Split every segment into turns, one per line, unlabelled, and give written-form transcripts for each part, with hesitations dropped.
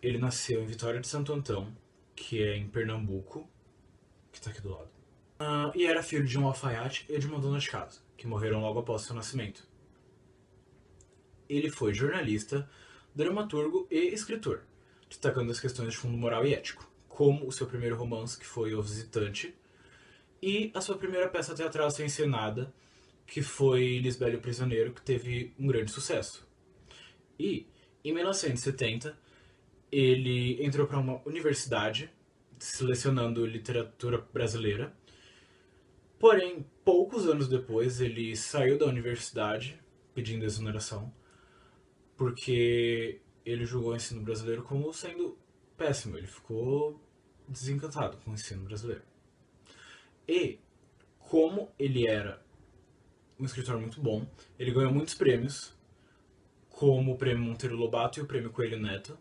Ele nasceu em Vitória de Santo Antão, que é em Pernambuco, que está aqui do lado. E era filho de um alfaiate e de uma dona de casa, que morreram logo após seu nascimento. Ele foi jornalista, dramaturgo e escritor, destacando as questões de fundo moral e ético, como o seu primeiro romance, que foi O Visitante, e a sua primeira peça teatral a ser encenada, que foi Lisbela e o Prisioneiro, que teve um grande sucesso. E, em 1970, ele entrou para uma universidade, selecionando literatura brasileira. Porém, poucos anos depois, ele saiu da universidade pedindo exoneração, porque ele julgou o ensino brasileiro como sendo péssimo. Ele ficou desencantado com o ensino brasileiro. E, como ele era um escritor muito bom, ele ganhou muitos prêmios, como o Prêmio Monteiro Lobato e o Prêmio Coelho Neto,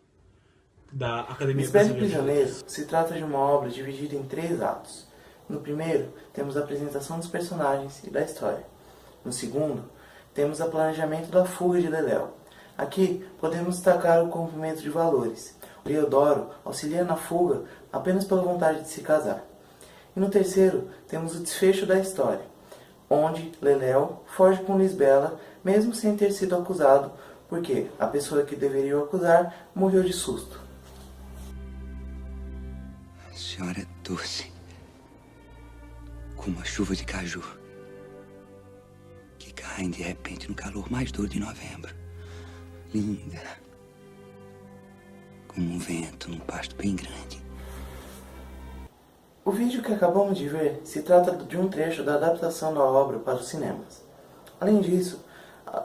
da Academia
Lisbela e o
Brasileira de
Prisioneiro
Letras.
se trata de uma obra dividida em 3 atos. No primeiro, temos a apresentação dos personagens e da história. No segundo, temos o planejamento da fuga de Leléu. Aqui, podemos destacar o cumprimento de valores. O Leodoro auxilia na fuga apenas pela vontade de se casar. E no terceiro, temos o desfecho da história, onde Leléu foge com Lisbela, mesmo sem ter sido acusado, porque a pessoa que deveria o acusar morreu de susto.
A senhora é doce, como a chuva de caju, que caem de repente no calor mais duro de novembro. Linda, como um vento num pasto bem grande.
O vídeo que acabamos de ver se trata de um trecho da adaptação da obra para os cinemas. Além disso,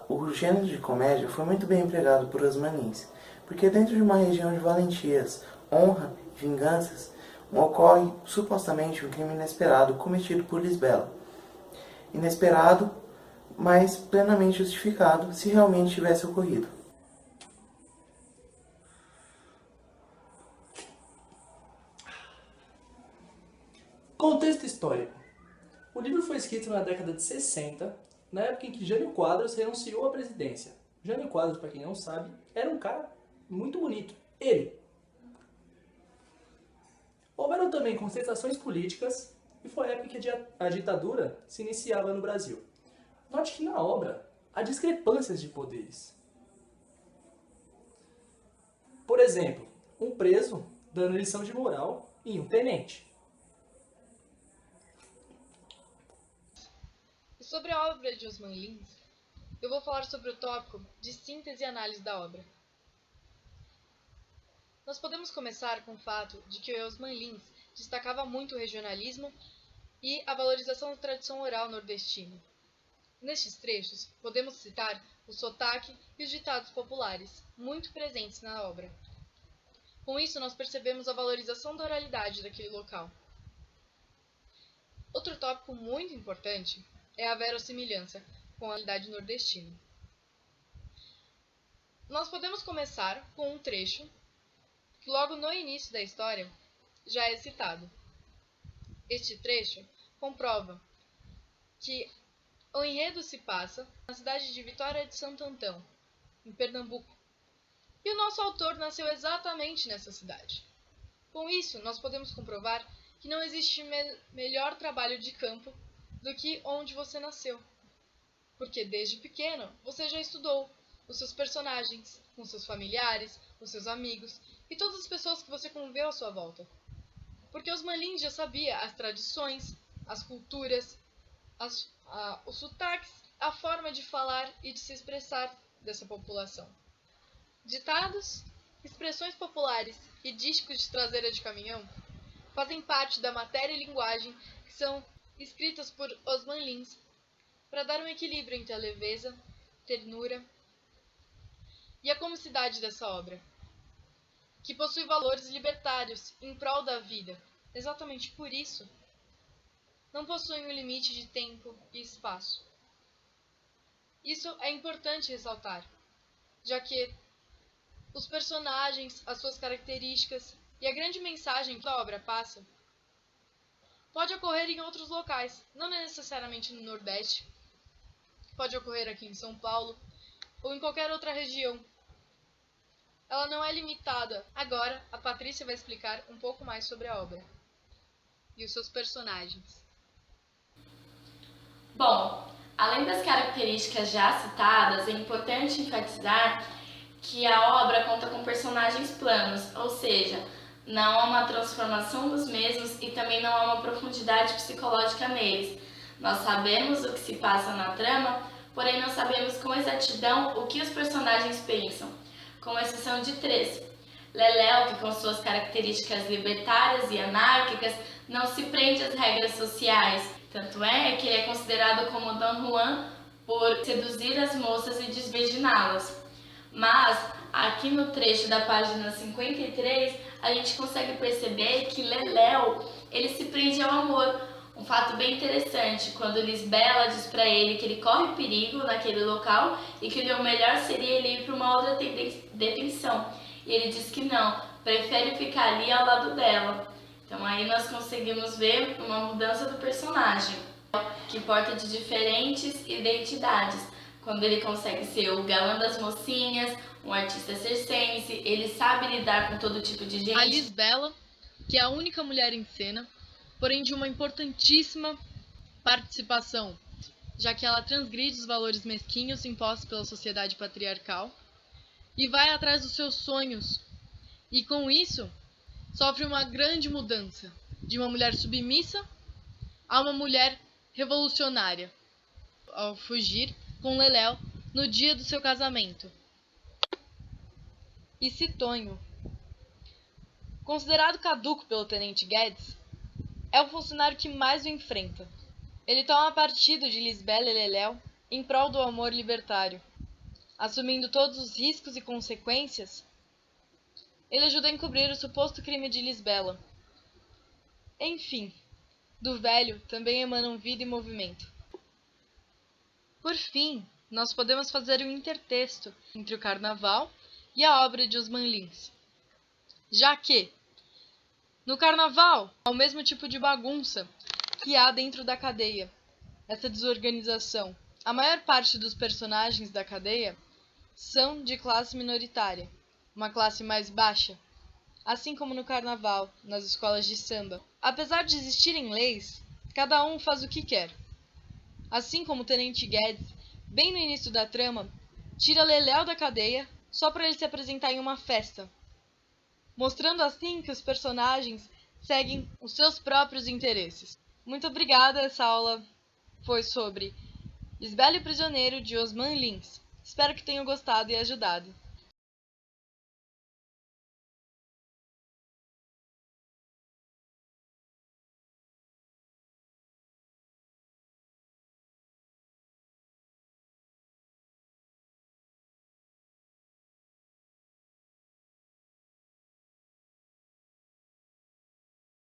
o gênero de comédia foi muito bem empregado por Osman Lins, porque dentro de uma região de valentias, honra e vinganças, ocorre supostamente um crime inesperado cometido por Lisbela. Inesperado, mas plenamente justificado se realmente tivesse ocorrido.
Contexto histórico. O livro foi escrito na década de 60, na época em que Jânio Quadros renunciou à presidência. Jânio Quadros, para quem não sabe, era um cara muito bonito. Ele. Houveram também contestações políticas e foi a época em que a ditadura se iniciava no Brasil. Note que na obra há discrepâncias de poderes. Por exemplo, um preso dando lição de moral em um tenente.
Sobre a obra de Osman Lins, eu vou falar sobre o tópico de síntese e análise da obra. Nós podemos começar com o fato de que Osman Lins destacava muito o regionalismo e a valorização da tradição oral nordestina. Nestes trechos, podemos citar o sotaque e os ditados populares, muito presentes na obra. Com isso, nós percebemos a valorização da oralidade daquele local. Outro tópico muito importante é a verossimilhança com a realidade nordestina. Nós podemos começar com um trecho que logo no início da história já é citado. Este trecho comprova que o enredo se passa na cidade de Vitória de Santo Antão, em Pernambuco, e o nosso autor nasceu exatamente nessa cidade. Com isso, nós podemos comprovar que não existe melhor trabalho de campo do que onde você nasceu, porque desde pequeno você já estudou os seus personagens, com seus familiares, os seus amigos e todas as pessoas que você conviveu à sua volta. Porque Osman Lins já sabia as tradições, as culturas, os sotaques, a forma de falar e de se expressar dessa população. Ditados, expressões populares e dísticos de traseira de caminhão fazem parte da matéria e linguagem que são escritas por Osman Lins para dar um equilíbrio entre a leveza, ternura e a comicidade dessa obra, que possui valores libertários em prol da vida. Exatamente por isso, não possui um limite de tempo e espaço. Isso é importante ressaltar, já que os personagens, as suas características e a grande mensagem que a obra passa pode ocorrer em outros locais, não necessariamente no Nordeste, pode ocorrer aqui em São Paulo ou em qualquer outra região. ela não é limitada. Agora, a Patrícia vai explicar um pouco mais sobre a obra e os seus personagens.
Bom, além das características já citadas, é importante enfatizar que a obra conta com personagens planos, ou seja, não há uma transformação dos mesmos e também não há uma profundidade psicológica neles. Nós sabemos o que se passa na trama, porém não sabemos com exatidão o que os personagens pensam, com exceção de 3. Leléu, que com suas características libertárias e anárquicas, não se prende às regras sociais. Tanto é que ele é considerado como Don Juan por seduzir as moças e desvirginá-las. Mas, aqui no trecho da página 53, a gente consegue perceber que Leléu, ele se prende ao amor. Um fato bem interessante, quando Lisbela diz para ele que ele corre perigo naquele local e que o melhor seria ele ir para uma outra detenção. E ele diz que não, prefere ficar ali ao lado dela. Então aí nós conseguimos ver uma mudança do personagem, que porta de diferentes identidades. Quando ele consegue ser o galã das mocinhas, um artista circense, ele sabe lidar com todo tipo de gente.
A Lisbela, que é a única mulher em cena, porém de uma importantíssima participação, já que ela transgride os valores mesquinhos impostos pela sociedade patriarcal e vai atrás dos seus sonhos. E com isso, sofre uma grande mudança, de uma mulher submissa a uma mulher revolucionária, ao fugir com Leléu no dia do seu casamento. E Citonho, considerado caduco pelo Tenente Guedes, é o funcionário que mais o enfrenta. Ele toma partido de Lisbela e Leléu em prol do amor libertário. Assumindo todos os riscos e consequências, ele ajuda a encobrir o suposto crime de Lisbela. Enfim, do velho também emanam vida e movimento. Por fim, nós podemos fazer um intertexto entre o Carnaval e a obra de Osman Lins. Já que, no Carnaval, há o mesmo tipo de bagunça que há dentro da cadeia, essa desorganização. A maior parte dos personagens da cadeia são de classe minoritária, uma classe mais baixa, assim como no Carnaval, nas escolas de samba. Apesar de existirem leis, cada um faz o que quer. Assim como o Tenente Guedes, bem no início da trama, tira Leléu da cadeia só para ele se apresentar em uma festa, mostrando assim que os personagens seguem os seus próprios interesses. Muito obrigada, essa aula foi sobre Lisbela e o Prisioneiro, de Osman Lins. Espero que tenham gostado e ajudado.